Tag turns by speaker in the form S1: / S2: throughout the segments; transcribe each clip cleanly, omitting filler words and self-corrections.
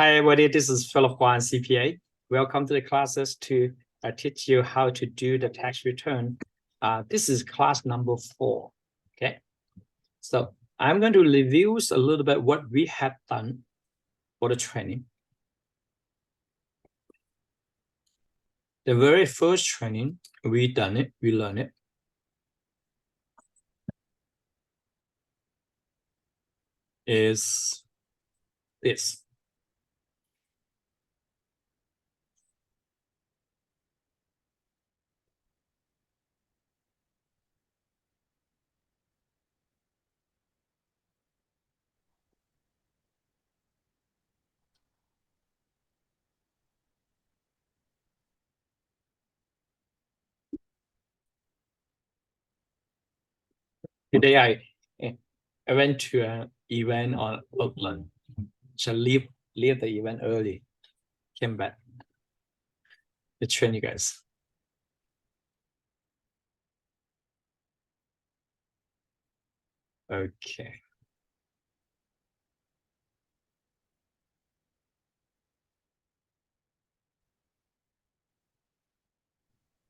S1: Hi, everybody. This is Phillip Guan, CPA. Welcome to the classes to teach you how to do the tax return. This is class number 4. Okay. So I'm going to review a little bit what we have done for the training. The very first training, we learned it. Is this. Today I went to an event on Oakland. So leave the event early. Came back. To train you guys. Okay.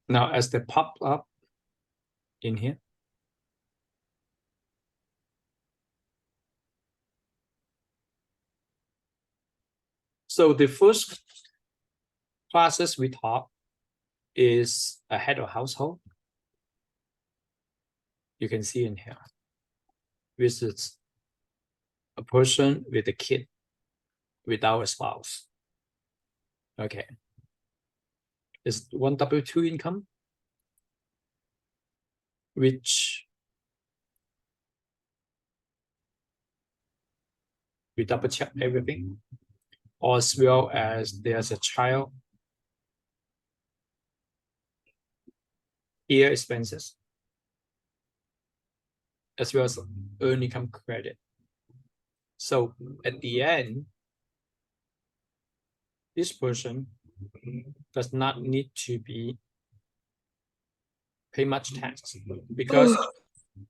S1: Now, as they pop up in here, so the first classes we taught is a head of household. You can see in here, visits a person with a kid without a spouse. Okay. Is one W-2 income, which we double check everything, as well as there's a child year expenses, as well as earned income credit. So at the end, this person does not need to pay much tax because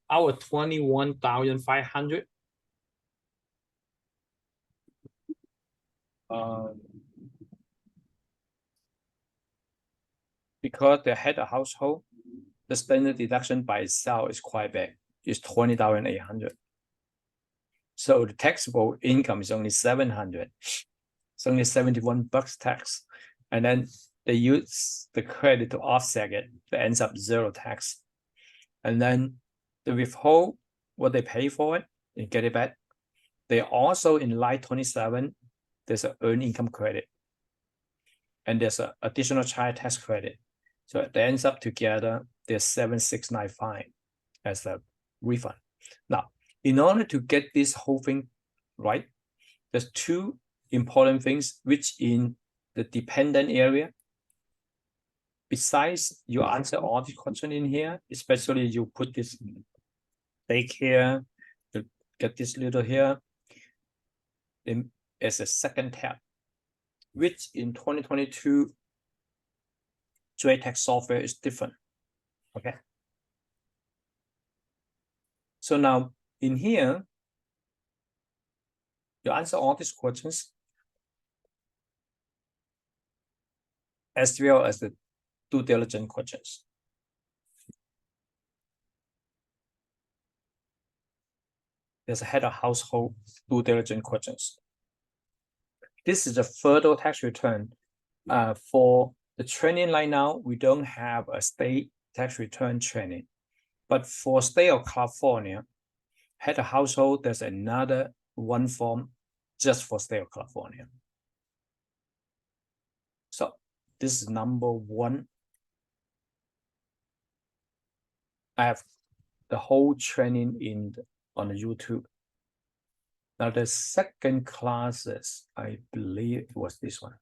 S1: our 21,500 because the head of household, the standard deduction by itself is quite big. It's 20,800. So the taxable income is only 700. It's only 71 bucks tax. And then they use the credit to offset it. That ends up zero tax. And then the withhold what they pay for it and get it back. They also in line 27, there's an earned income credit. And there's an additional child tax credit. So it ends up together, there's 7,695 as a refund. Now, in order to get this whole thing right, there's two important things which in the dependent area, besides you answer all the questions in here, especially you put this take here, you get this little here, as a second tab, which in 2022 trade tax software is different. Okay. So now in here, you answer all these questions as well as the due diligence questions. There's a head of household due diligence questions. This is a federal tax return. For the training right now, we don't have a state tax return training. But for state of California, head of household, there's another one form just for state of California. So this is number 1. I have the whole training on the YouTube. Now the second classes, I believe it was this one.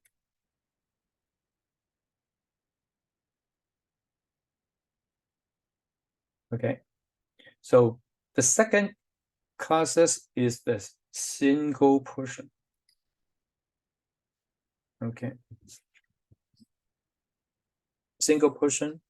S1: Okay, so the second classes is the single person. Okay, single person.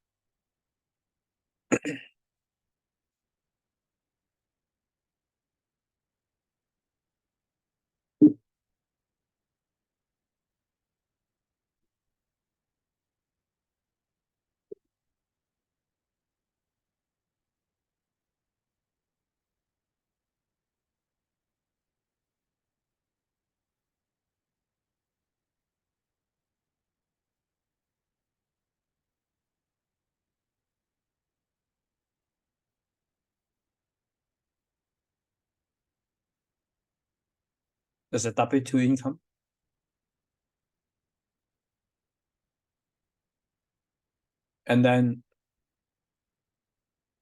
S1: There's a W-2 income. And then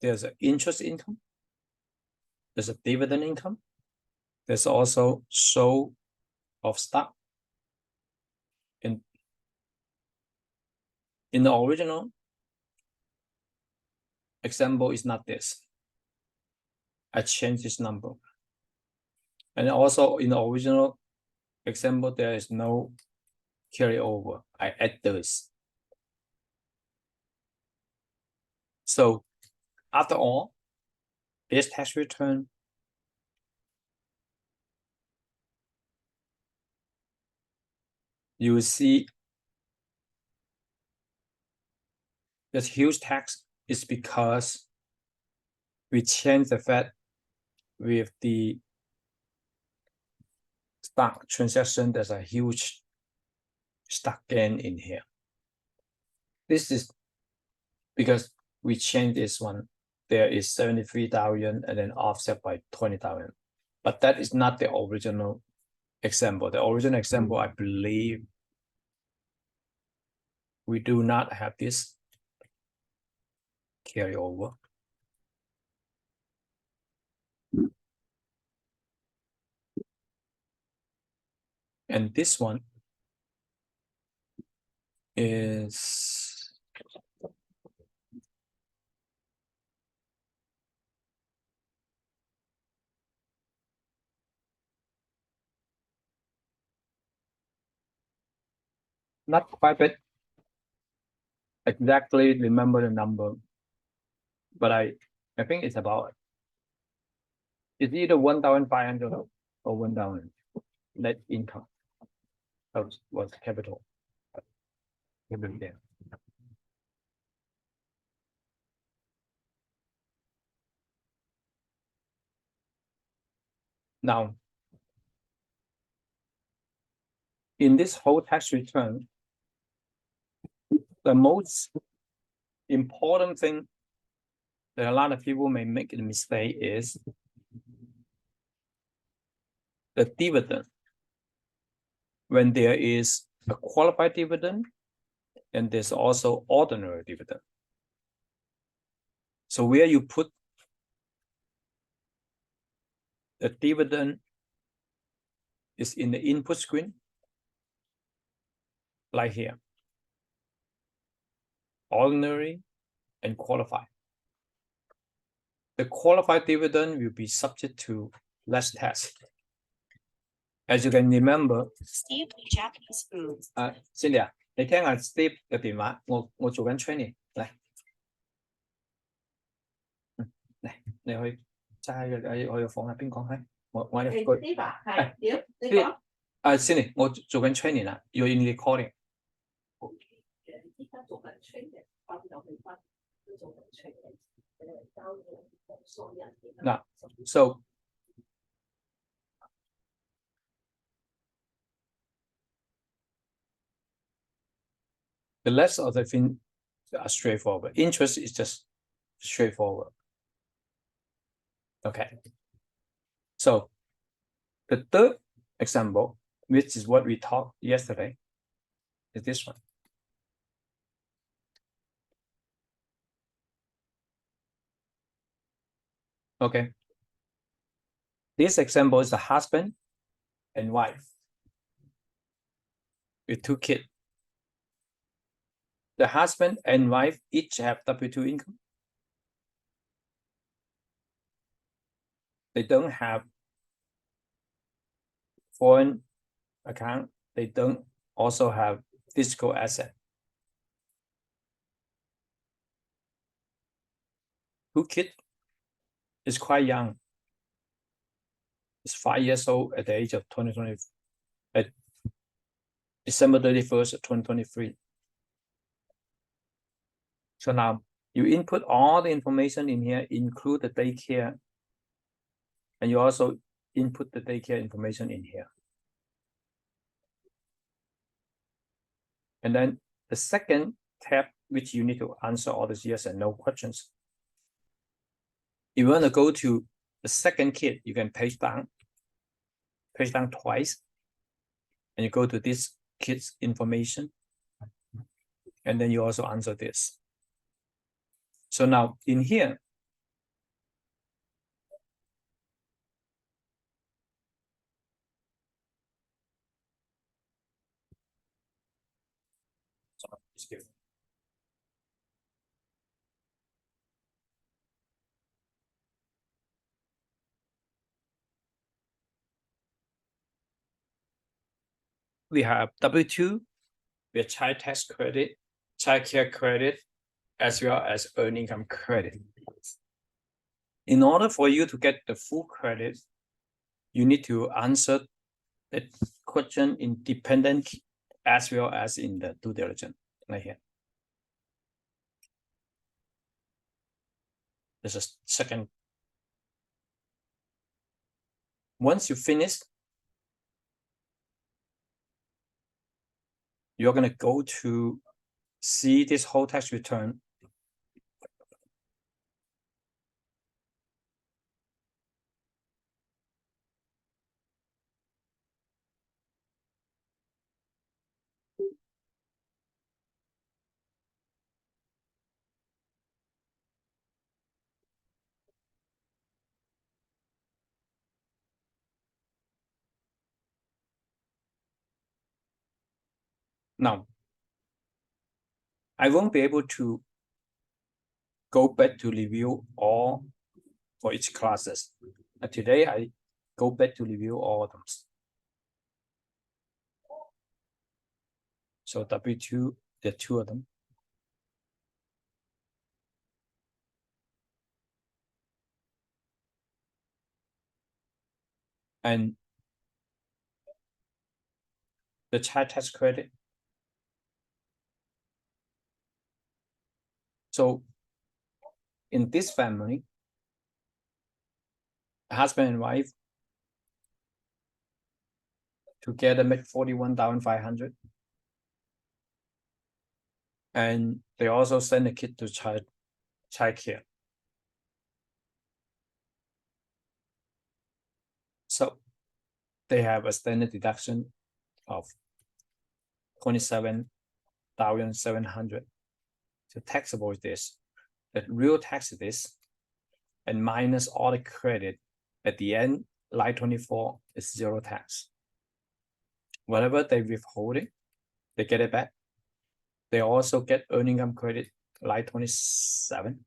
S1: there's an interest income. There's a dividend income. There's also sold of stock. In the original example, is not this. I changed this number. And also in the original example, there is no carryover. I add this. So after all, this tax return you will see this huge tax is because we changed the fact with the stock transaction. There's a huge stock gain in here. This is because we changed this one. There is 73,000 and then offset by 20,000. But that is not the original example. The original example, I believe, we do not have this carryover. And this one is not quite exactly remember the number, but I think it's about, it's either 1,500 or 1,000 net income. Was capital. There. Now, in this whole tax return, the most important thing that a lot of people may make a mistake is the dividend. When there is a qualified dividend, and there's also ordinary dividend. So where you put the dividend is in the input screen, like here. Ordinary and qualified. The qualified dividend will be subject to less tax. As you can remember,
S2: Steve Japanese food.
S1: Celia, 你聽下 Steve 嘅電話，我做緊 training，嚟，嚟，你去揸去個房入邊講開，我有句。
S2: Steve 係，屌，你講。
S1: Cindy， 我做緊 training 啦 ，you're in recording。
S2: 依家做緊 training， 翻又去翻，都做緊 training， 交所有人。
S1: 嗱 ，so。The rest of the things are straightforward. Interest is just straightforward. Okay. So the third example, which is what we talked yesterday, is this one. Okay. This example is the husband and wife with 2 kids. The husband and wife each have W-2 income. They don't have foreign account. They don't also have physical asset. 2 kids is quite young. It's 5 years old at the age of 2020, at December 31st, 2023. So now you input all the information in here, include the daycare, and you also input the daycare information in here. And then the second tab, which you need to answer all these yes and no questions. If you want to go to the second kid, you can page down twice. and you go to this kid's information, and then you also answer this. So now in here, we have W2, we have child tax credit, child care credit, as well as earned income credit. In order for you to get the full credit, you need to answer the question independent as well as in the due diligence right here. This is second. Once you finish, you're going to go to see this whole tax return. Now, I won't be able to go back to review all for each classes. Today, I go back to review all of them. So W2, there are two of them. And the child tax credit. So in this family, husband and wife together make 41,500. And they also send a kid to child care. So they have a standard deduction of 27,700. So taxable is this. The real tax is this, and minus all the credit at the end, line 24 is zero tax. Whatever they withholding, they get it back. They also get earned income credit, line 27.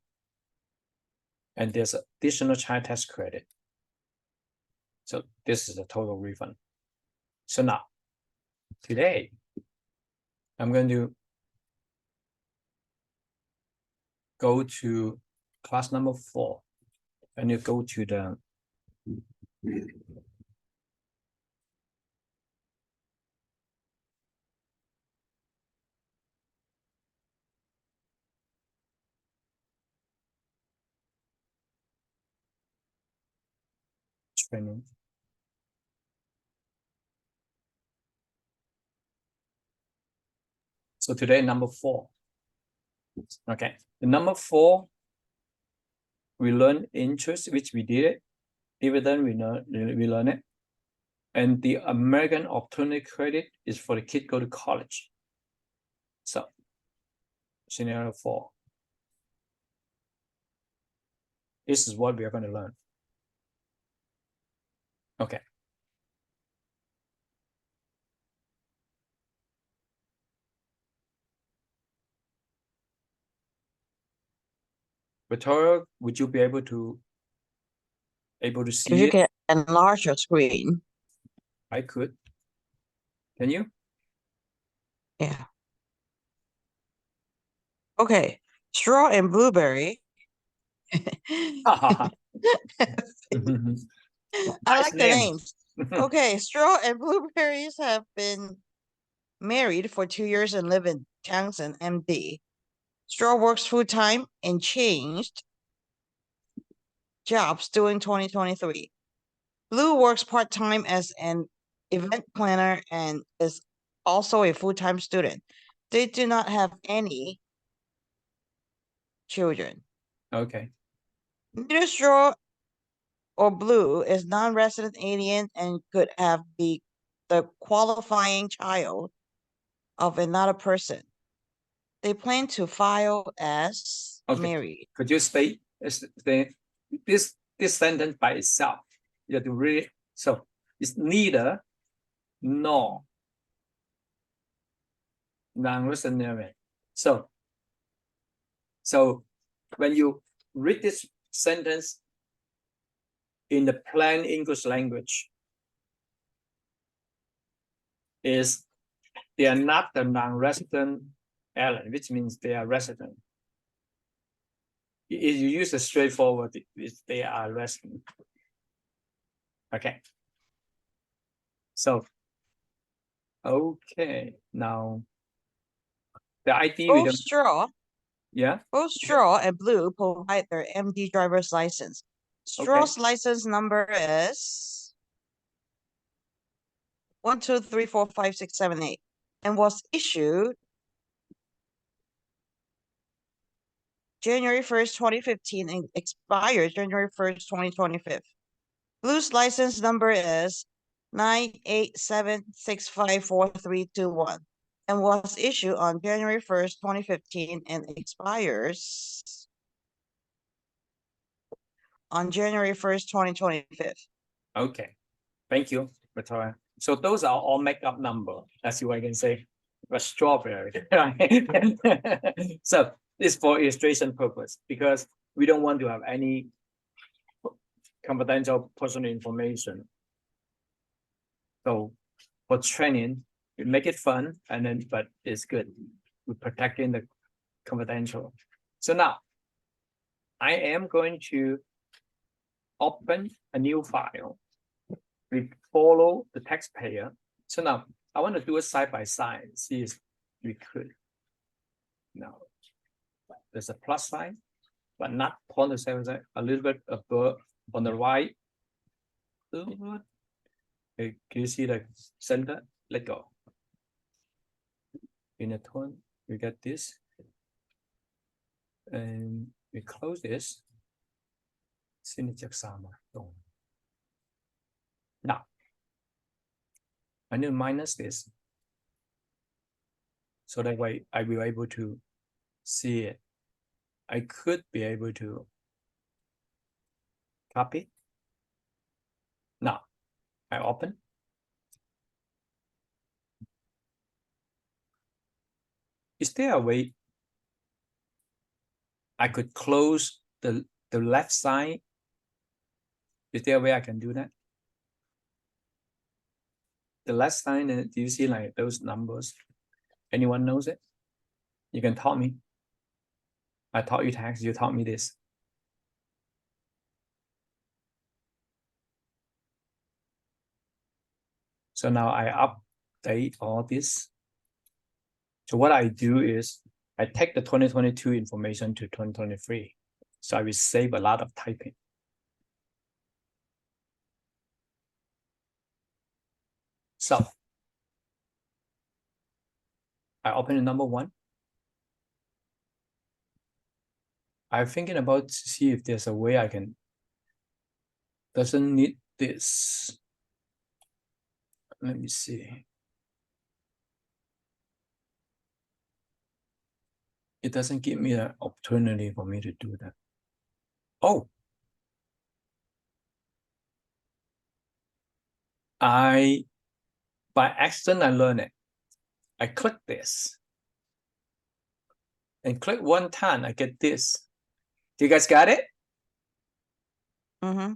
S1: And there's additional child tax credit. So this is the total refund. So now, today, I'm going to go to class number 4, and you go to the training. So today, number 4. Okay, the number 4, we learn interest, which we did it. Dividend, we learn it. And the American Opportunity Credit is for the kid go to college. So, scenario 4. This is what we are going to learn. Okay. Victoria, would you be able to see
S3: If you
S1: it?
S3: can enlarge your screen.
S1: I could. Can you?
S3: Yeah. Okay. Straw and blueberry. I like the names. Okay. Straw and blueberries have been married for 2 years and live in Townsend, MD. Straw works full-time and changed jobs during 2023. Blue works part-time as an event planner and is also a full-time student. They do not have any children.
S1: Okay.
S3: Neither Straw or Blue is non-resident alien and could have the the qualifying child of another person. They plan to file as married.
S1: Could you state this sentence by itself? You have to read. So it's neither nor non-resident. So when you read this sentence in the plain English language, is they are not the non-resident alien, which means they are resident. If you use a straightforward, they are resident. Okay. So, okay, now the ID we don't.
S3: Yeah. Both Straw and Blue provide their MD driver's license. Straw's license number is 1, 2, 3, 4, 5, 6, 7, 8, and was issued January 1st, 2015, and expired January 1st, 2025. Blue's license number is 987654321 and was issued on January 1st, 2015, and expires on January 1st, 2025.
S1: Okay, thank you, Victoria. So those are all make-up number, as you can say, a strawberry. So it's for illustration purpose, because we don't want to have any confidential personal information. So for training, we make it fun, and then but it's good. We're protecting the confidential. So now I am going to open a new file. We follow the taxpayer. So now I want to do it side by side, see if we could. Now there's a plus sign, but not on the same side, a little bit above on the right. Okay, can you see the center? Let go. In a turn, we get this. And we close this. Now, I need to minus this. So that way I will be able to see it. I could be able to copy. Now, I open. Is there a way I could close the left side? Is there a way I can do that? The left side, do you see like those numbers? Anyone knows it? You can taught me. I taught you tax, you taught me this. So now I update all this. So what I do is I take the 2022 information to 2023. So I will save a lot of typing. So I open the number 1. I'm thinking about to see if there's a way I can, doesn't need this. Let me see. It doesn't give me an opportunity for me to do that. Oh. By accident, I learned it. I click this. And click one time, I get this. Do you guys got it?
S3: Mm-hmm.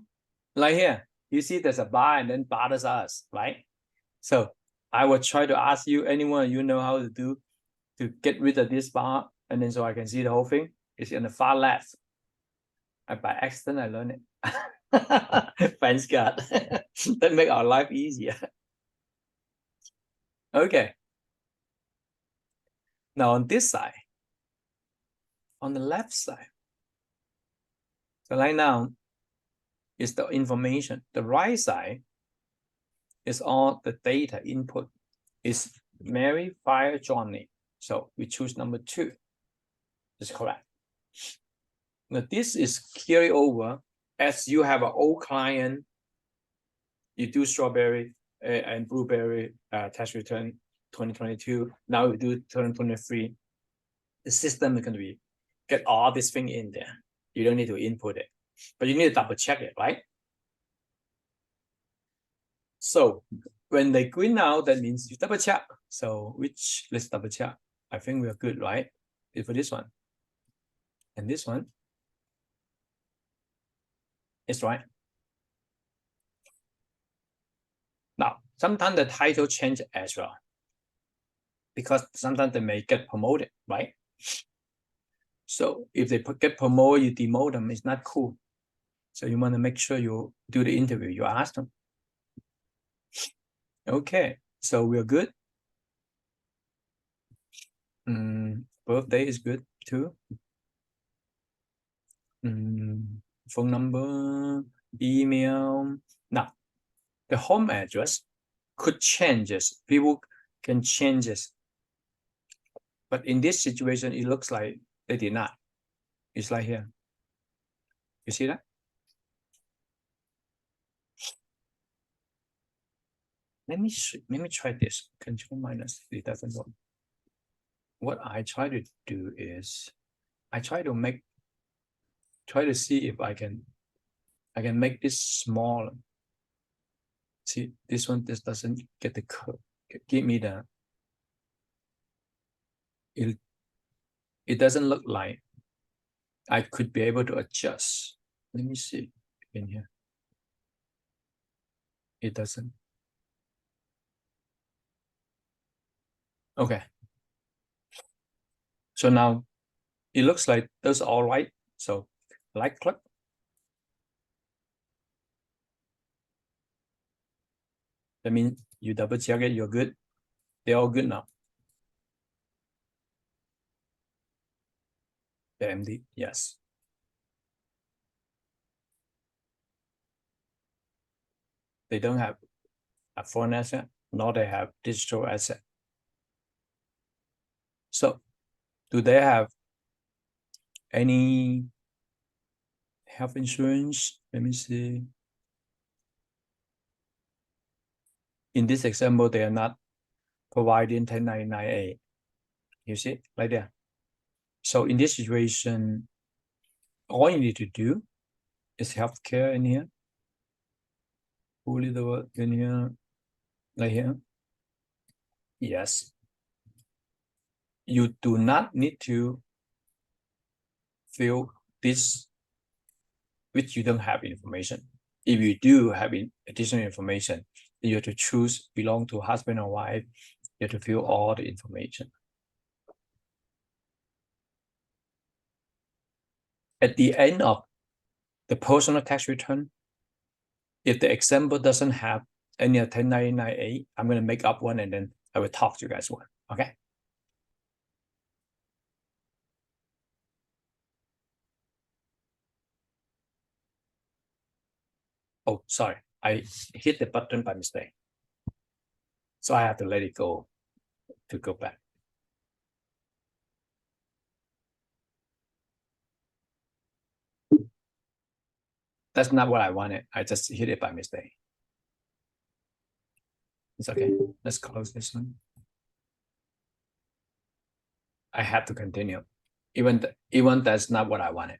S1: Like here, you see there's a bar and then bothers us, right? So I will try to ask you, anyone you know how to do to get rid of this bar, and then so I can see the whole thing. It's in the far left. And by accident, I learned it. Thanks God. That make our life easier. Okay. Now on this side, on the left side, so right now is the information. The right side is all the data input. Is Mary, Fire, Johnny. So we choose number 2. Is correct. Now this is carry over as you have an old client. You do strawberry, and Blueberry tax return 2022. Now we do 2023. The system is going to be get all this thing in there. You don't need to input it, but you need to double check it, right? So when they green out, that means you double check. So let's double check. I think we're good, right? For this one and this one, it's right. Now, sometimes the title change as well, because sometimes they may get promoted, right? So if they get promoted, you demote them, it's not cool. So you want to make sure you do the interview, you ask them. Okay, so we're good. Birthday is good too. Phone number, email. Now, the home address could change. People can change it. But in this situation, it looks like they did not. It's like here. You see that? Let me try this. Control minus, it doesn't work. What I try to do is I try to see if I can make this smaller. See, this one, this doesn't get the curve. Give me the, it doesn't look like I could be able to adjust. Let me see in here. It doesn't. Okay. So now it looks like those are all right. So right click. That means you double check it, you're good. They're all good now. The MD, yes. They don't have a foreign asset, nor they have digital asset. So do they have any health insurance? Let me see. In this example, they are not providing 1099A. You see, right there. So in this situation, all you need to do is healthcare in here. Fully the word in here, right here. Yes. You do not need to fill this, which you don't have information. If you do have additional information, you have to choose belong to husband or wife. You have to fill all the information. At the end of the personal tax return, if the example doesn't have any 1099A, I'm going to make up one and then I will talk to you guys one. Okay. Oh, sorry. I hit the button by mistake. So I have to let it go to go back. That's not what I wanted. I just hit it by mistake. It's okay. Let's close this one. I have to continue. Even that's not what I wanted.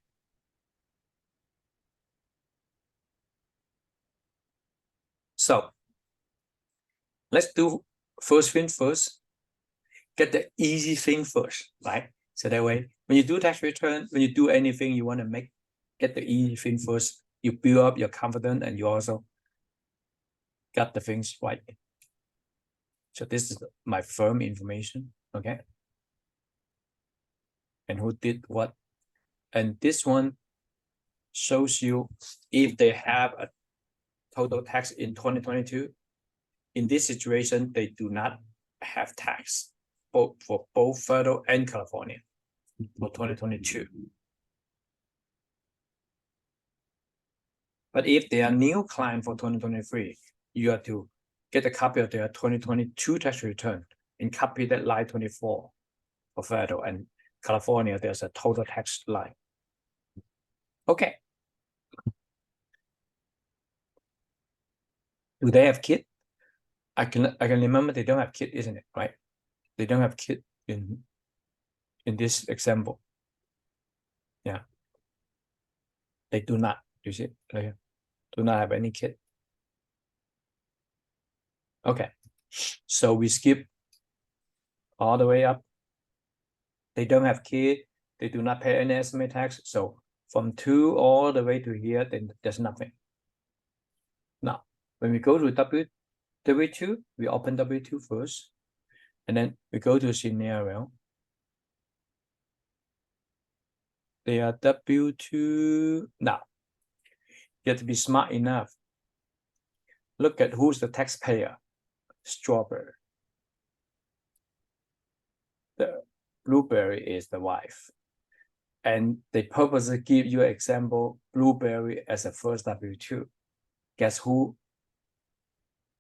S1: So let's do first thing first. Get the easy thing first, right? So that way, when you do tax return, when you do anything you want to get the easy thing first. You build up your confidence and you also got the things right. So this is my firm information, okay? And who did what? And this one shows you if they have a total tax in 2022. In this situation, they do not have tax for both federal and California for 2022. But if they are new client for 2023, you have to get a copy of their 2022 tax return and copy that line 24 for federal, and California, there's a total tax line. Okay. Do they have kids? I can remember they don't have kid, isn't it? Right? They don't have kid in this example. Yeah. They do not, you see, right? Do not have any kid. Okay. So we skip all the way up. They don't have kid. They do not pay any estimate tax. So from 2 all the way to here, then there's nothing. Now, when we go to W2, we open W2 first. And then we go to scenario. They are W2. Now, you have to be smart enough. Look at who's the taxpayer. Strawberry. The blueberry is the wife. And they purposely give you an example, blueberry as a first W2. Guess who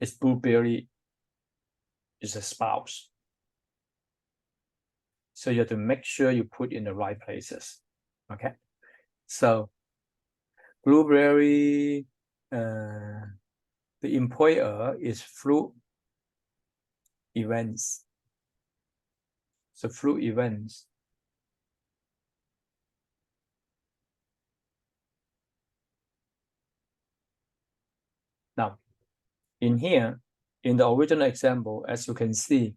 S1: is blueberry is a spouse. So you have to make sure you put in the right places. Okay. So blueberry, the employer is Phillip Events. So Phillip Events. Now, in here, in the original example, as you can see,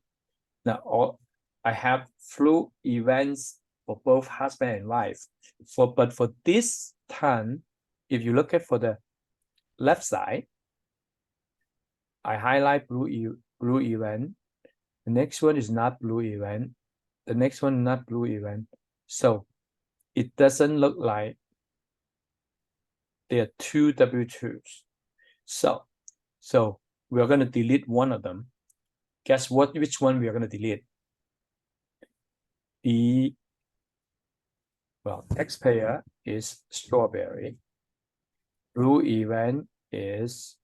S1: now I have Phillip Events for both husband and wife. But for this time, if you look at for the left side, I highlight blue event. The next one is not blue event. The next one not blue event. So it doesn't look like there are 2 W2s. So we're going to delete one of them. Guess what? Which one we are going to delete? Taxpayer is Strawberry. Blue event is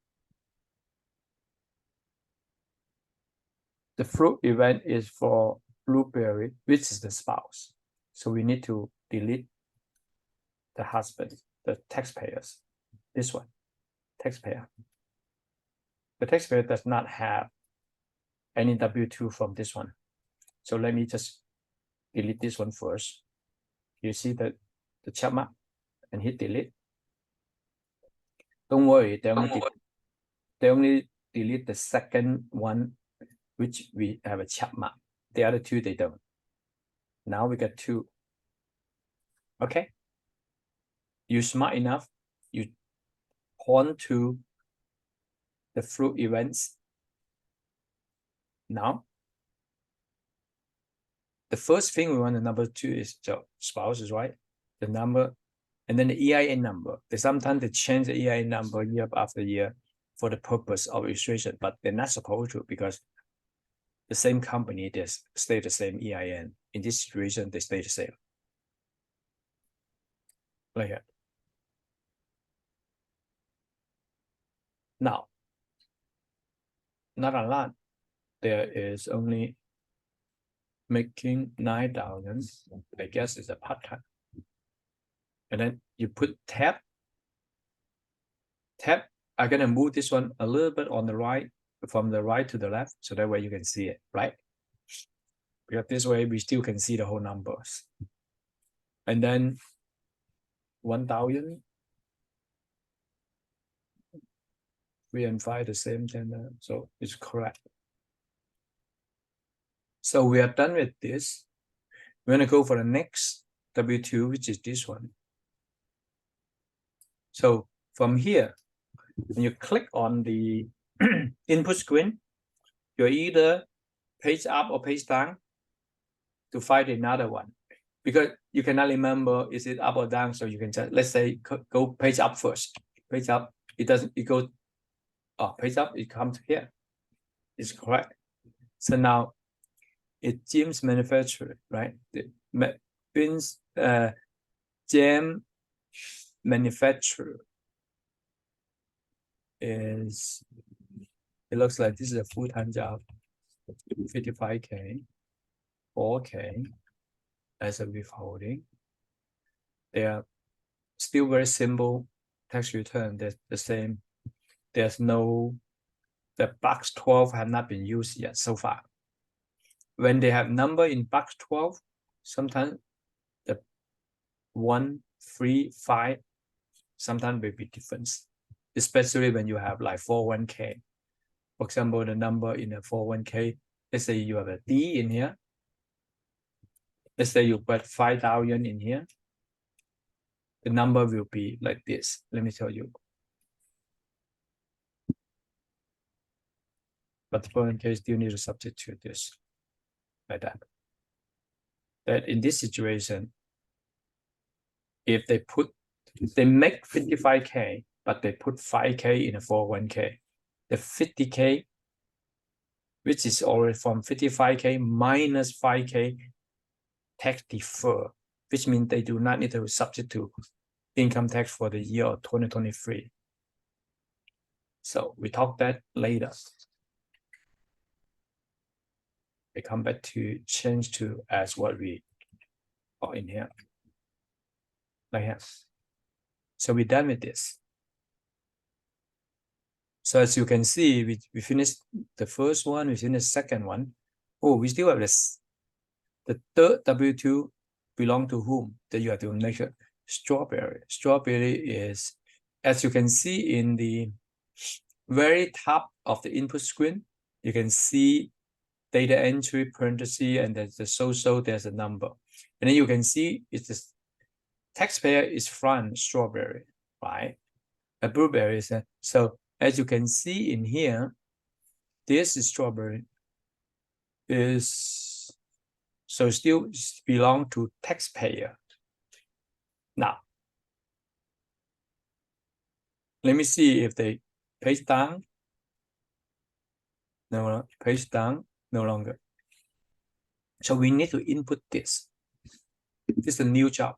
S1: the fruit event is for blueberry, which is the spouse. So we need to delete the husband, the taxpayers. This one, taxpayer. The taxpayer does not have any W2 from this one. So let me just delete this one first. You see the check mark and hit delete. Don't worry, they only delete the second one, which we have a check mark. The other 2, they don't. Now we got 2. Okay. You're smart enough. You point to the fruit events. Now, the first thing we want the number 2 is the spouses, right? The number, and then the EIN number. Sometimes they change the EIN number year after year for the purpose of registration, but they're not supposed to because the same company, they stay the same EIN. In this situation, they stay the same. Like that. Now, not a lot. There is only making 9,000. I guess it's a part-time. And then you put tab. I'm gonna move this one a little bit on the right, from the right to the left, so that way you can see it, right? Because this way we still can see the whole numbers. And then 1,000. 3 and 5 the same thing, so it's correct. So we are done with this. We're gonna go for the next W2, which is this one. So from here, when you click on the input screen, you're either page up or page down to find another one, because you cannot remember is it up or down. So you can just, let's say, go page up first. Page up, it goes, page up, it comes here. It's correct. So now it's Jim's manufacturer, right? The jam manufacturer is, it looks like this is a full-time job, 55K, 4K as a withholding. They are still very simple tax return. They're the same. There's no the box 12 have not been used yet so far. When they have number in box 12, sometimes the 1, 3, 5, sometimes will be different, especially when you have like 401k. For example, the number in a 401k, let's say you have a D in here. Let's say you put 5,000 in here. The number will be like this. Let me tell you. But the 401k still need to substitute this like that. That in this situation, if they make 55k, but they put 5k in a 401k, the 50k, which is already from 55k minus 5k tax defer, which means they do not need to substitute income tax for the year of 2023. So we talk that later. We come back to change to as what we are in here. Like here. So we're done with this. So as you can see, we finished the first one, we finished the second one. Oh, we still have this. The third W2 belong to whom? That you have to measure. Strawberry. Strawberry is, as you can see in the very top of the input screen, you can see data entry, parenthesis, and there's the so-so, there's a number. And then you can see it's this taxpayer is from Strawberry, right? A blueberry is so as you can see in here, this is Strawberry is so still belong to taxpayer. Now, let me see if they paste down. No, paste down, no longer. So we need to input this. This is a new job.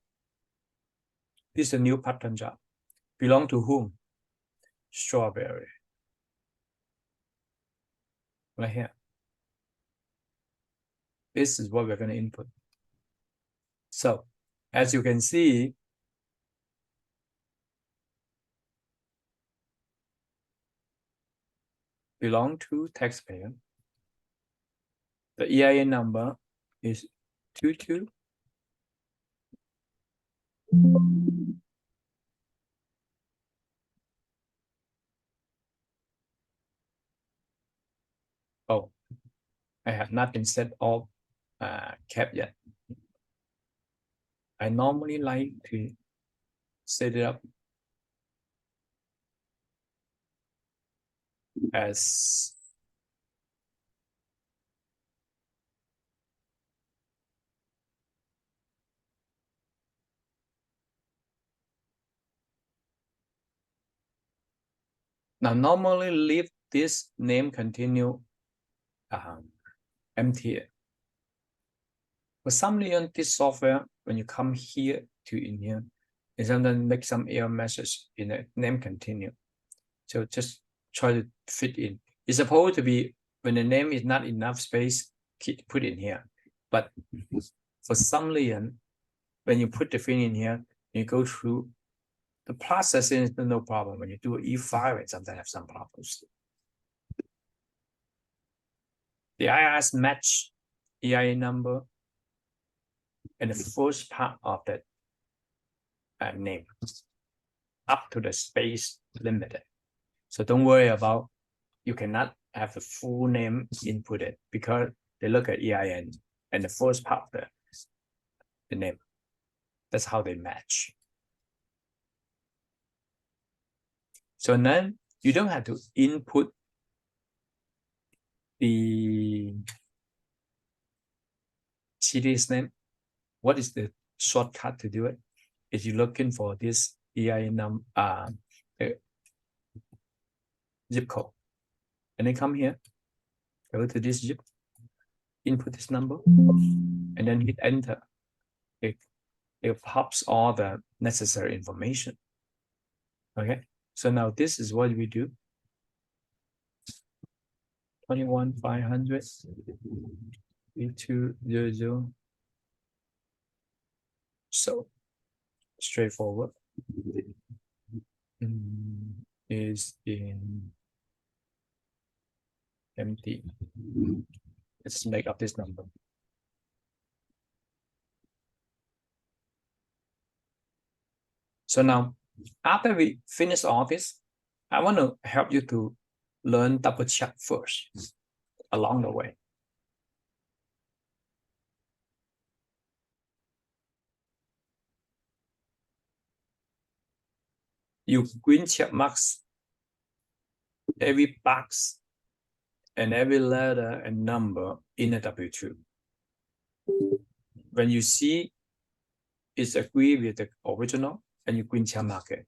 S1: This is a new pattern job. Belong to whom? Strawberry. Right here. This is what we're going to input. So, as you can see, belong to taxpayer. The EIN number is 22. Oh, I have not been set all cap yet. I normally like to set it up as now normally leave this name continue empty. For some reason, this software, when you come here to in here, it sometimes make some error message in the name continue. So just try to fit in. It's supposed to be when the name is not enough space, put in here. But for some reason, when you put the thing in here, you go through the processing is no problem. When you do E5, it sometimes have some problems. The IRS match EIN number and the first part of that name up to the space limited. So don't worry about, you cannot have the full name inputted because they look at EIN and the first part of the name. That's how they match. So then you don't have to input the CD's name. What is the shortcut to do it? If you're looking for this EIN number, zip code, and then come here, go to this zip, input this number, and then hit enter. It pops all the necessary information. Okay, so now this is what we do. 21,500, 3200. So straightforward. Is in MD. Let's make up this number. So now, after we finish all this, I want to help you to learn double check first along the way. You green check marks every box and every letter and number in a W2. When you see it's agree with the original, and you green check mark it.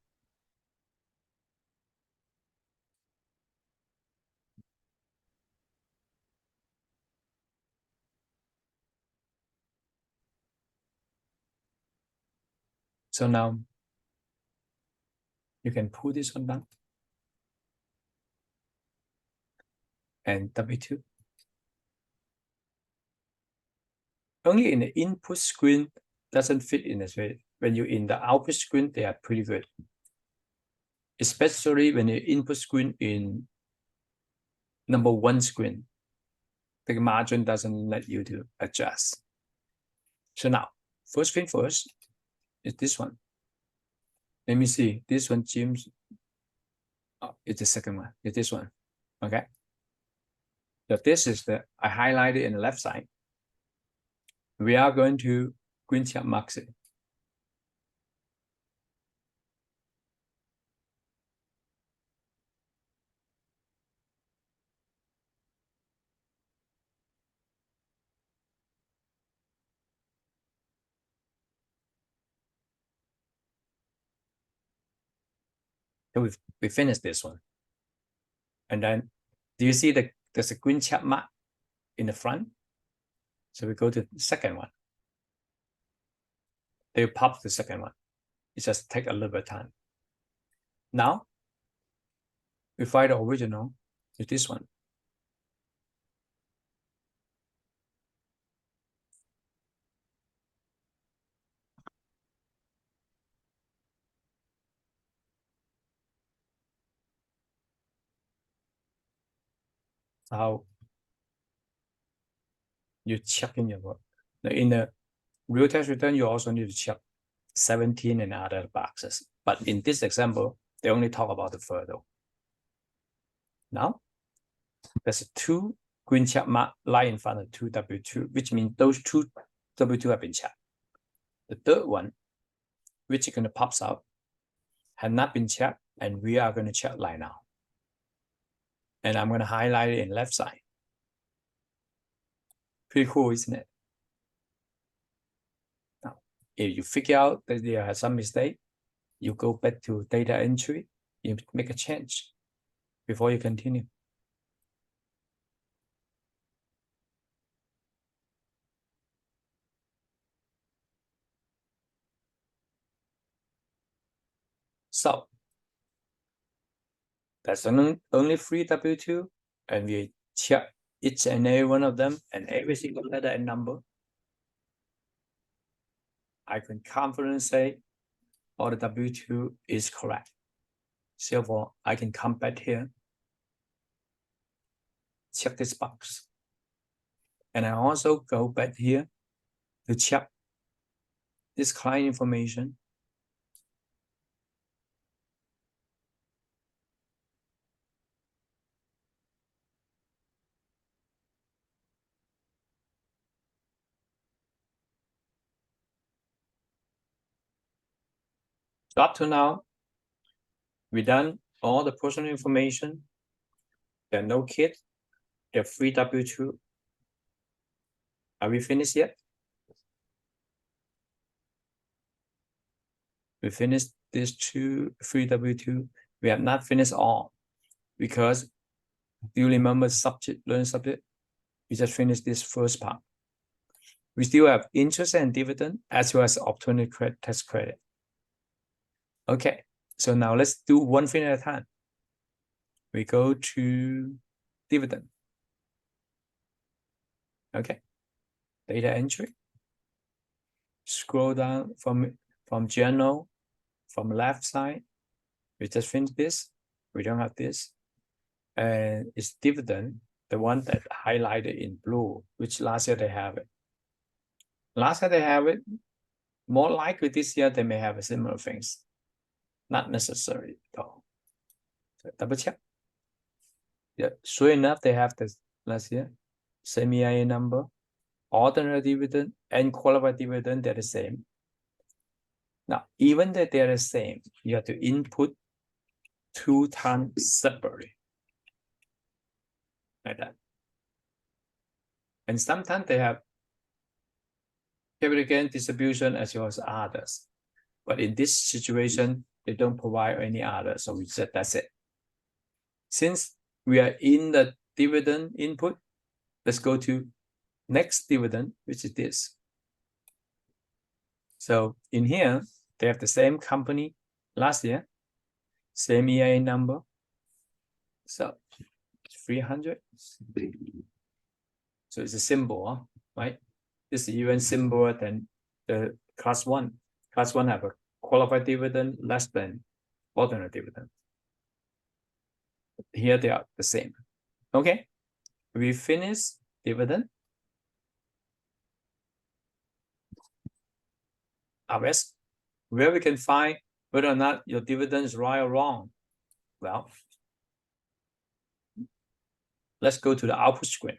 S1: So now you can pull this one down and W2. Only in the input screen doesn't fit in this way. When you're in the output screen, they are pretty good. Especially when you input screen in number 1 screen, the margin doesn't let you to adjust. So now, first thing first is this one. Let me see, this one, James. Oh, it's the second one, it's this one, okay? So this is the, I highlighted in the left side. We are going to green check mark it. So we finished this one. And then, do you see there's a green check mark in the front? So we go to the second one. They pop the second one. It just take a little bit of time. Now, we find the original is this one. How you check in your work. In the real tax return, you also need to check 17 and other boxes. But in this example, they only talk about the further. Now, there's a 2 green check mark line in front of 2 W2, which means those 2 W2 have been checked. The third one, which is going to pops out, had not been checked, and we are going to check right now. And I'm going to highlight it in left side. Pretty cool, isn't it? Now, if you figure out that there has some mistake, you go back to data entry, you make a change before you continue. So that's only 3 W2, and we check each and every one of them and every single letter and number. I can confidently say all the W2 is correct. Therefore, I can come back here, check this box. And I also go back here to check this client information. So up to now, we done all the personal information. There are no kids. There are 3 W2. Are we finished yet? We finished this 3 W2. We have not finished all, because do you remember subject, learn subject? We just finished this first part. We still have interest and dividend as well as opportunity tax credit. Okay, so now let's do one thing at a time. We go to dividend. Okay, data entry. Scroll down from general, from left side. We just finished this. We don't have this. And it's dividend. the one that highlighted in blue, which last year they have it. Last year they have it. More likely this year they may have similar things. Not necessary though. So double check. Yeah, sure enough, they have this last year. Same EIA number, ordinary dividend and qualified dividend, they're the same. Now, even that they're the same, you have to input 2 times separately. Like that. And sometimes they have capital gain distribution as well as others. But in this situation, they don't provide any others. So we said that's it. Since we are in the dividend input, let's go to next dividend, which is this. So in here, they have the same company last year, same EIA number. So 300. So it's a symbol, right? This is even simpler than the class 1. Class 1 have a qualified dividend less than ordinary dividend. Here they are the same. Okay, we finish dividend. Harvest, where we can find whether or not your dividend is right or wrong. Well, let's go to the output screen.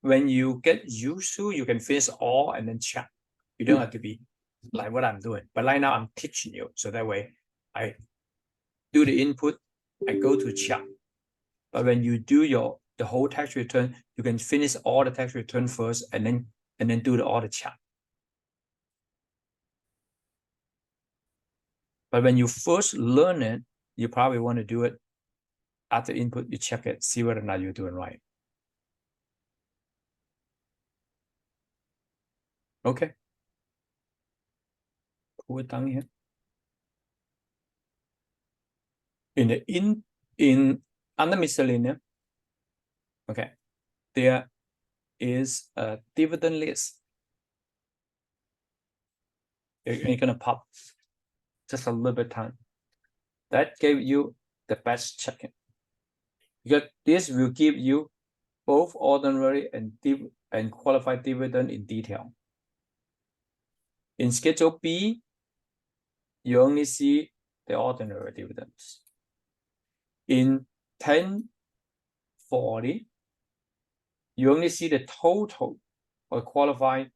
S1: When you get used to, you can finish all and then check. You don't have to be like what I'm doing. But right now I'm teaching you, so that way I do the input, I go to check. But when you do the whole tax return, you can finish all the tax return first and then do the audit check. But when you first learn it, you probably want to do it after input, you check it, see whether or not you're doing right. Okay. Put it down here. In under miscellaneous, okay, there is a dividend list. You're gonna pop just a little bit time. That gave you the best checking. Because this will give you both ordinary and qualified dividend in detail. In Schedule B, you only see the ordinary dividends. In 1040, you only see the total of qualified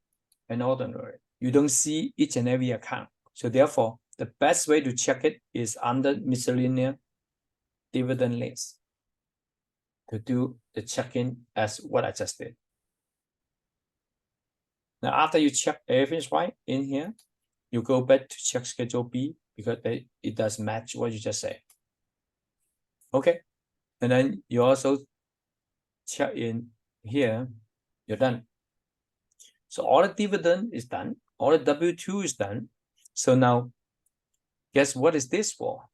S1: and ordinary. You don't see each and every account. So therefore, the best way to check it is under miscellaneous dividend list to do the check-in as what I just did. Now, after you check everything's right in here, you go back to check Schedule B because it does match what you just said. Okay, and then you also check in here, you're done. So all the dividend is done, all the W-2 is done. So now, guess what is this for?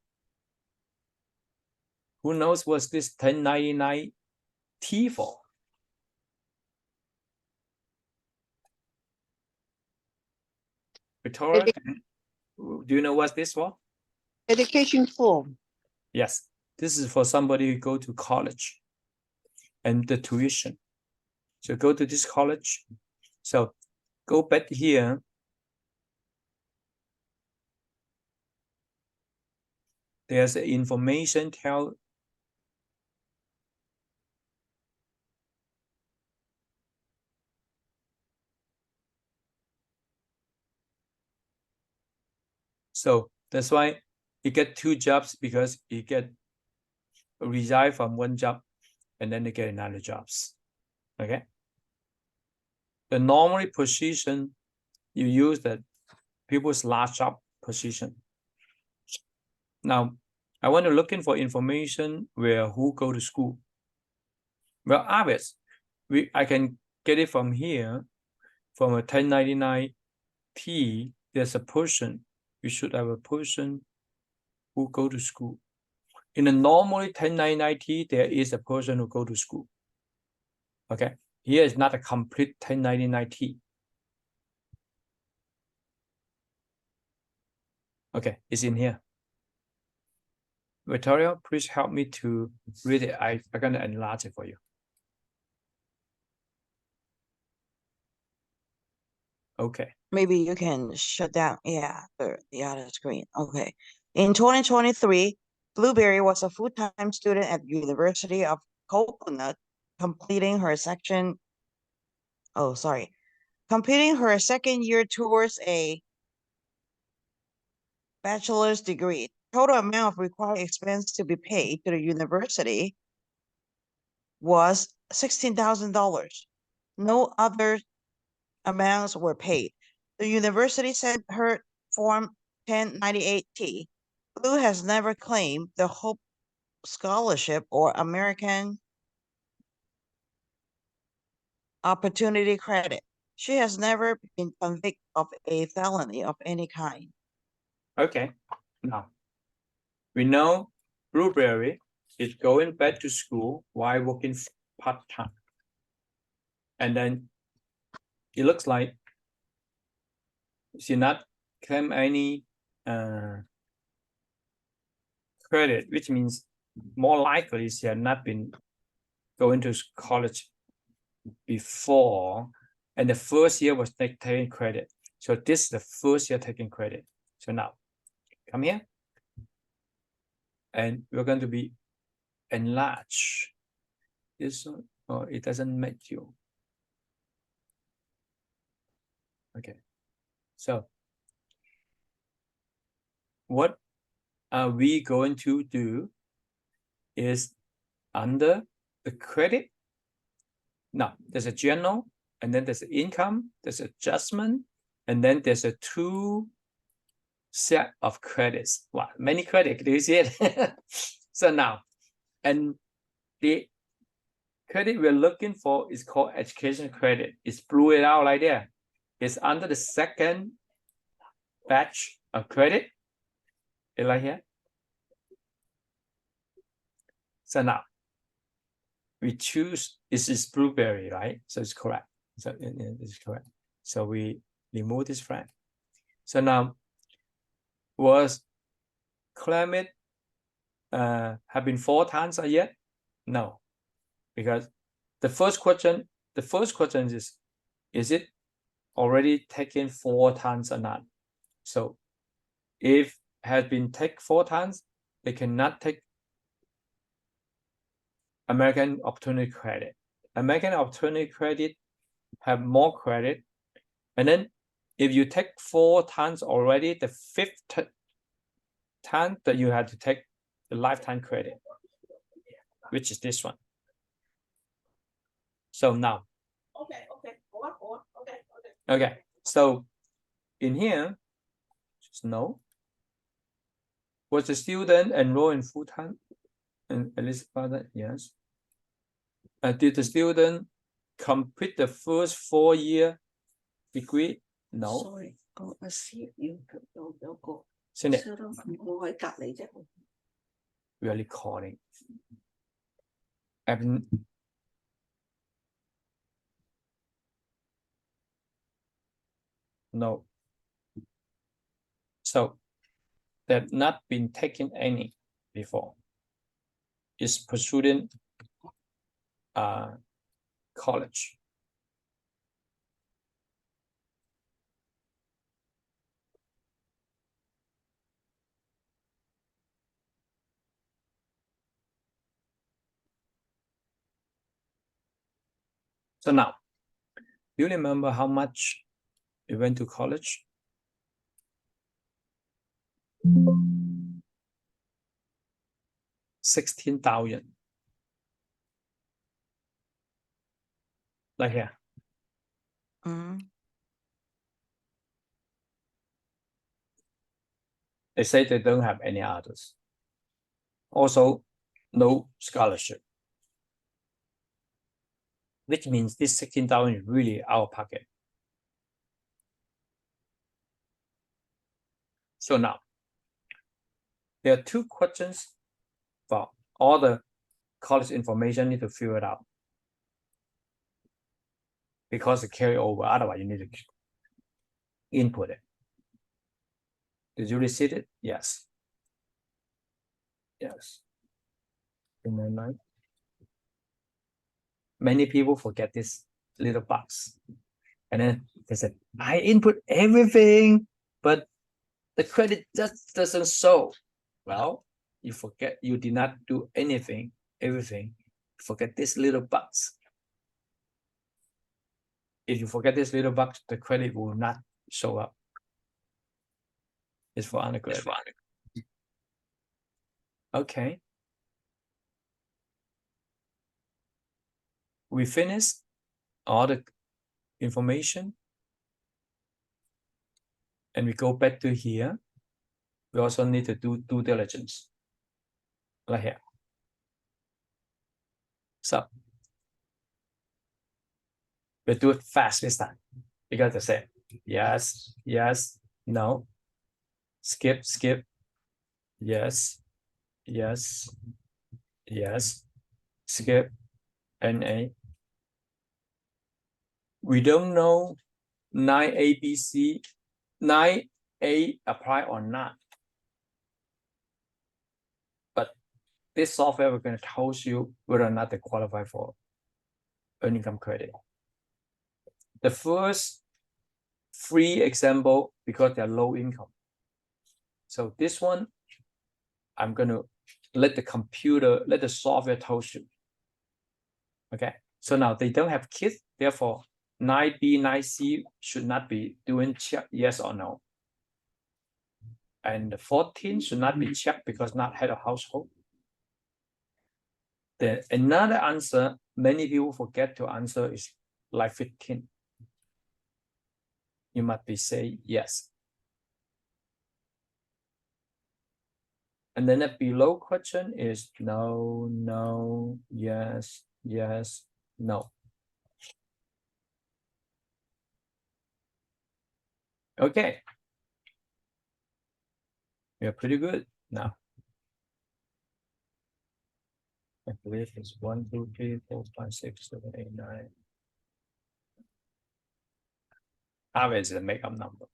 S1: Who knows what's this 1099-T for? Victoria, do you know what's this for?
S4: Education form.
S1: Yes, this is for somebody who go to college and the tuition. So go to this college. So go back here. There's information tell. So that's why you get 2 jobs because you get resign from one job and then they get another jobs. Okay. The normally position you use that people's last job position. Now I want to looking for information where who go to school. Well, obvious, I can get it from here, from a 1099-T. There's a person. We should have a person who go to school. In a normally 1099-T, there is a person who go to school. Okay, here is not a complete 1099-T. Okay, it's in here. Victoria, please help me to read it. I'm gonna enlarge it for you. Okay.
S3: Maybe you can shut down, yeah, the other screen. Okay. In 2023, Blueberry was a full-time student at University of Coconut, completing her second year towards a bachelor's degree. Total amount of required expense to be paid to the university was $16,000. No other amounts were paid. The university sent her Form 1098-T. Blue has never claimed the Hope Scholarship or American Opportunity Credit. She has never been convicted of a felony of any kind.
S1: Okay. Now we know Blueberry is going back to school while working part-time. And then it looks like she not claim any credit, which means more likely she had not been going to college before, and the first year was taking credit. So this is the first year taking credit. So now come here, and we're going to be enlarge this one. Oh, it doesn't make you. Okay, so what are we going to do is under the credit. Now there's a general, and then there's income, there's adjustment, and then there's a two set of credits. Wow, many credits, do you see it? So now, and the credit we're looking for is called education credit. It's blew it out like that. It's under the second batch of credit. It's like here. So now we choose, this is Blueberry, right? So it's correct. So it's correct. So we remove this flag. So now, was claimed have been 4 times yet? No, because the first question is it already taken 4 times or not? So if has been taken 4 times, they cannot take American Opportunity Credit. American Opportunity Credit have more credit, and then if you take 4 times already, the 5th time that you have to take the lifetime credit, which is this one. So now, okay, so in here, just no. Was the student enrolled in full time? And at least father, yes. Did the student complete the first 4-year degree? No.
S2: Sorry, 個 assist 有個
S1: Cindy,
S2: 我喺隔離啫。
S1: we are recording. No. So they have not been taken any before. Is pursuing college. So now, do you remember how much you went to college? $16,000. Like here. They say they don't have any others. Also, no scholarship. Which means this 16,000 is really out of pocket. So now, there are 2 questions for all the college information need to fill it out. Because it carry over, otherwise you need to input it. Did you receive it? Yes. Yes. In my mind. Many people forget this little box. And then they said, I input everything, but the credit just doesn't show. Well, you forget you did not do anything, everything. Forget this little box. If you forget this little box, the credit will not show up. It's for undergraduate. Okay. We finished all the information. And we go back to here. We also need to do due diligence. Right here. So we do it fast this time. You got to say yes, yes, no, skip, skip, yes, yes, yes, skip, NA. We don't know 9ABC, 9A apply or not. But this software we're going to tell you whether or not they qualify for earned income credit. The first 3 example, because they're low income. So this one, I'm going to let the software tell you. Okay, so now they don't have kids, therefore 9B, 9C should not be doing check yes or no. And 14 should not be checked because not head of household. Then another answer many people forget to answer is like 15. You must be say yes. And then the below question is no, no, yes, yes, no. Okay. You're pretty good now. I believe it's 1, 2, 3, 4, 5, 6, 7, 8, 9. Average is a makeup number.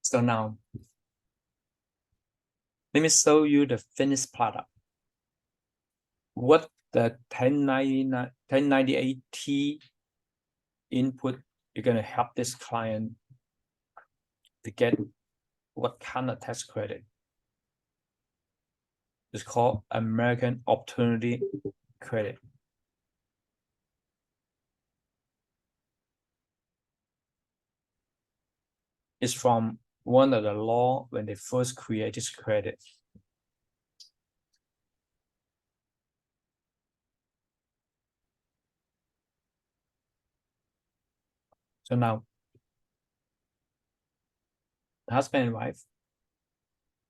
S1: So now, let me show you the finished product. What the 1098T input, you're going to help this client to get what kind of tax credit. It's called American Opportunity Credit. It's from one of the law when they first created this credit. So now, husband and wife,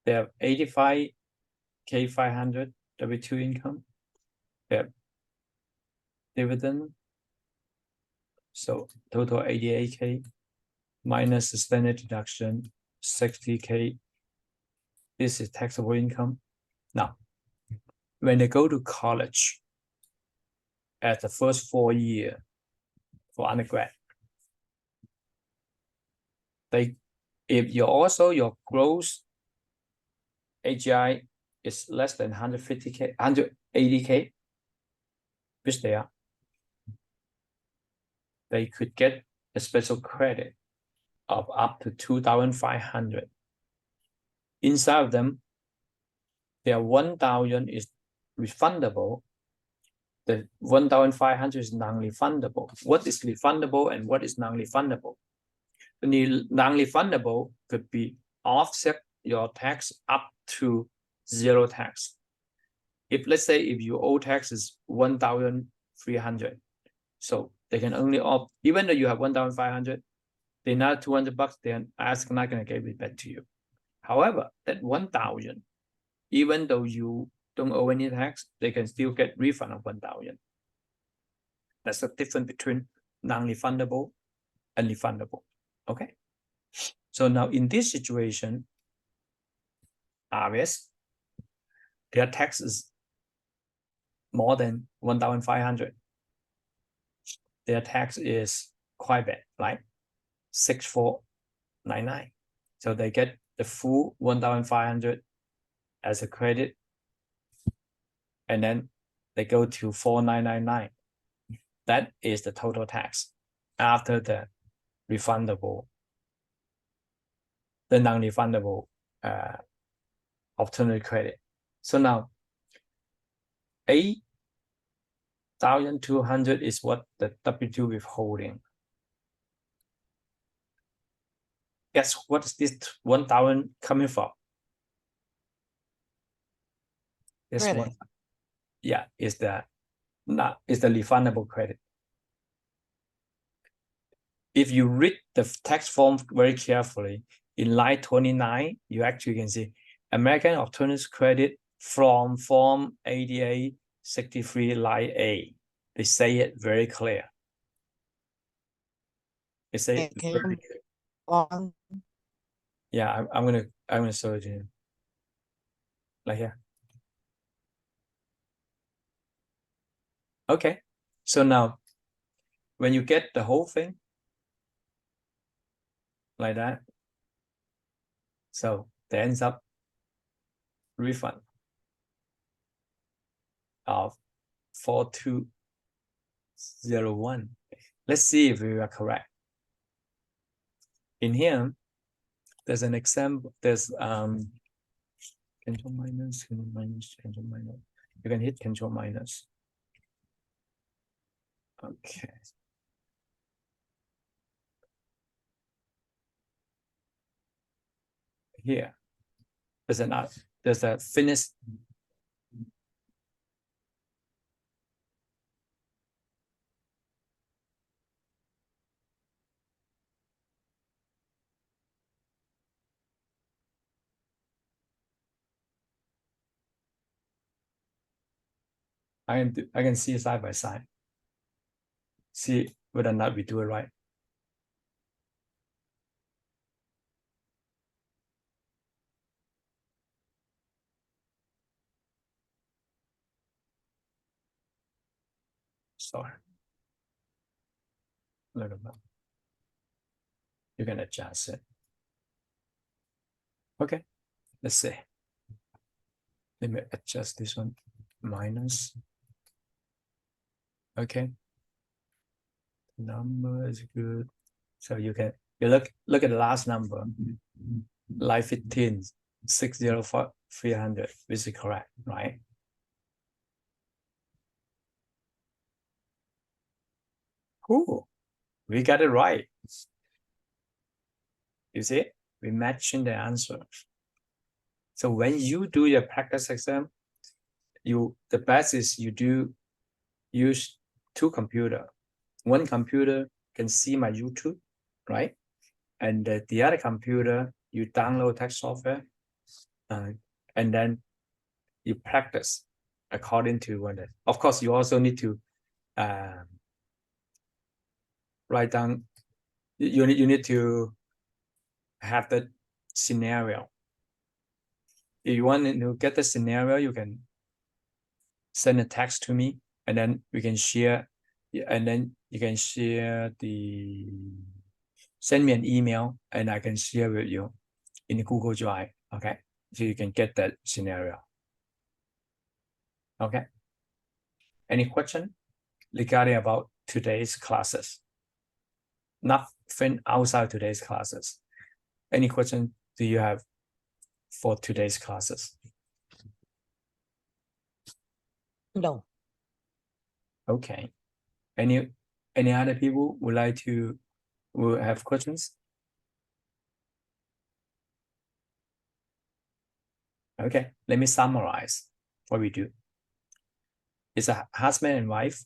S1: they have 85K500 W2 income. They have dividend. So total 88K minus the standard deduction 60K. This is taxable income. Now, when they go to college at the first 4 years for undergrad, if your gross AGI is less than 150K, 180K, which they could get a special credit of up to 2,500. Inside of them, their 1,000 is refundable. The 1,500 is non-refundable. What is refundable and what is non-refundable? The non-refundable could be offset your tax up to 0 tax. If let's say if you owe tax is 1,300, so they can only opt, even though you have 1,500, they're not $200, they're not going to give it back to you. However, that 1,000, even though you don't owe any tax, they can still get refund of 1,000. That's the difference between non-refundable and refundable. Okay. So now in this situation, RS, their tax is more than 1,500. Their tax is quite bad, right? 6,499. So they get the full 1,500 as a credit, and then they go to 4,999. That is the total tax after the refundable, the non-refundable alternative credit. So now 8,200 is what the W2 withholding. Guess what is this 1,000 coming from? This
S3: Credit.
S1: one, yeah, is the refundable credit. If you read the tax form very carefully, in line 29, you actually can see American Alternative Credit from Form ADA 63 line A. They say it very clear. They say it very clear.
S3: On
S1: Yeah, I'm gonna show it to you. Like here. Okay, so now when you get the whole thing like that, so there ends up refund of 4,201. Let's see if we are correct. In here, there's an example. There's control minus, control minus, control minus. You can hit control minus. Okay. Here, there's a finish. I can see side by side. See whether or not we do it right. Sorry. Look at that. You can adjust it. Okay, let's see. Let me adjust this one. Minus. Okay. Number is good. So you look at the last number. Line 15, 604,300, which is correct, right? Cool. We got it right. You see, we matching the answer. So when you do your practice exam, the best is you do use two computers. One computer can see my YouTube, right? And the other computer, you download text software, and then you practice according to what. Of course, you also need to write down. You need to have the scenario. If you want to get the scenario, you can send a text to me, and then we can share. And then you can send me an email, and I can share with you in the Google Drive. Okay, so you can get that scenario. Okay. Any question regarding about today's classes? Nothing outside today's classes. Any question do you have for today's classes?
S3: no.
S1: Okay. Any other people will have questions? Okay, let me summarize what we do. It's a husband and wife.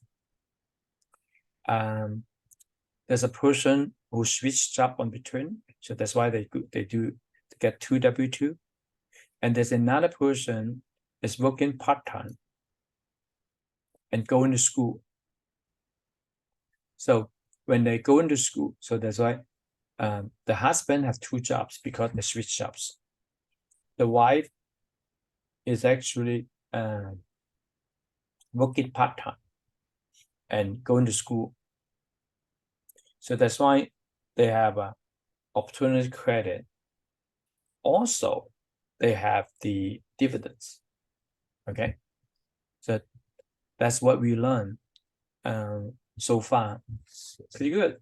S1: There's a person who switched job on between, so that's why they get two W2. And there's another person is working part-time and going to school. So when they go into school, so that's why the husband have 2 jobs because they switch jobs. The wife is actually working part-time and going to school. So that's why they have a opportunity credit. Also, they have the dividends. Okay, so that's what we learned so far. Pretty good.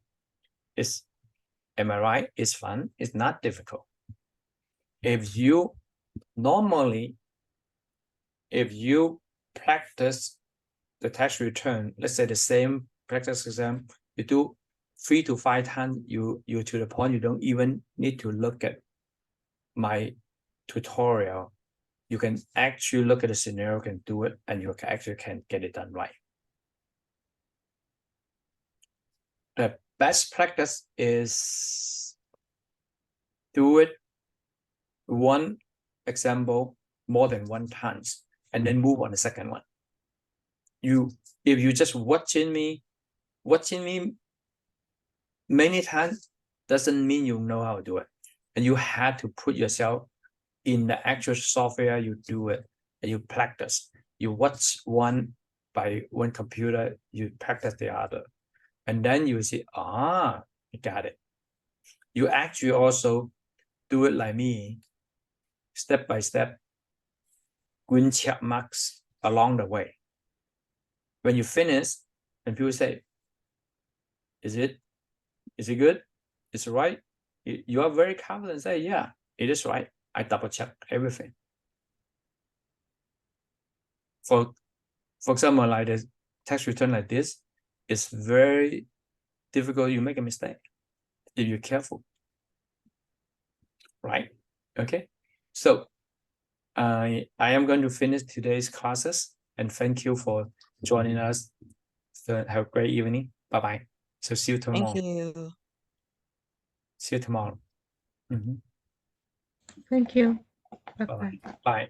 S1: Am I right? It's fun. It's not difficult. If you practice the tax return, let's say the same practice exam, you do 3 to 5 times, you to the point you don't even need to look at my tutorial. You can actually look at the scenario, can do it, and you actually can get it done right. The best practice is do it one example more than 1 times and then move on the second one. If you just watching me many times doesn't mean you know how to do it, and you have to put yourself in the actual software. You do it and you practice. You watch one by one computer, you practice the other, and then you see, you got it. You actually also do it like me, step by step, green check marks along the way. When you finish, and people say, is it good? Is it right? You are very confident, say, yeah, it is right. I double check everything. For example, like the tax return like this, it's very difficult. You make a mistake if you're careful, right? Okay, so I am going to finish today's classes, and thank you for joining us. So have a great evening. Bye bye. So see you tomorrow.
S3: Thank you.
S1: See you tomorrow.
S5: Thank you.
S1: Bye bye. Bye.